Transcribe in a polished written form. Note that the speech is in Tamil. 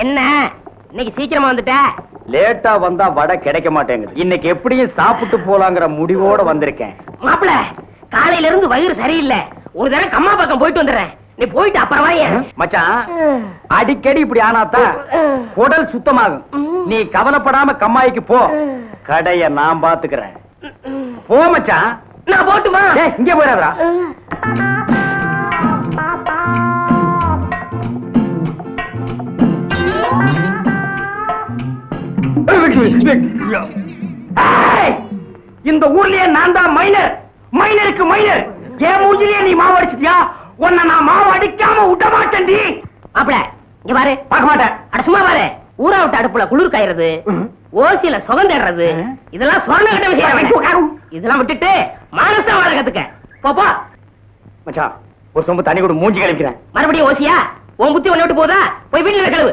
என்ன இன்னைக்கு சீக்கிரமா வந்துட்ட? லேட்டா வந்தா வடை கிடைக்க மாட்டேங்குது. இன்னைக்கு எப்படியும் சாப்பிட்டு போலாங்கிற முடிவோட வந்திருக்கேன். மாப்பிள, காலையில இருந்து வயிறு சரியில்லை. ஒரு தடவை கம்மா பக்கம் போயிட்டு வந்துடுறேன். நீ போயிட்டு அப்புறம் வாயே. மச்சான், அடிக்கடி இப்படி ஆனாதான் குடல் சுத்தமாகும். நீ கவலைப்படாம கம்மாய்க்கு போ, கடைய நான் பாத்துக்கிறேன். போ மச்சான். நான் போட்டுமா? இங்க போயிடாதடா. இந்த ஊர்லயே நான் தான் மைனர். மைனருக்கு மைனர். ஏன் மூஞ்சிலேயே நீ மாவு அடிச்சிட்டியா? உன்னை நான் மாவு அடிக்காம விட மாட்டேன்டி. மாப்பிள, இங்க பாரு. பார்க்க மாட்டேன். அட சும்மா பாரு. ஊரா விட்டு அடுப்புல குளிர் காயறது, ஓசியில சுகம் தேடுறது, இதெல்லாம் சொன்ன கட்ட விஷயம். இதெல்லாம் விட்டுட்டு மானசா வாழ கத்துக்க. போப்பா மச்சான், ஒரு சொம்பு தண்ணி கூட மூஞ்சி கழிக்கிறேன். மறுபடியும் ஓசியா? உன் புத்தி ஒண்ணு விட்டு போதா? போய் வீட்டுல கழுவு.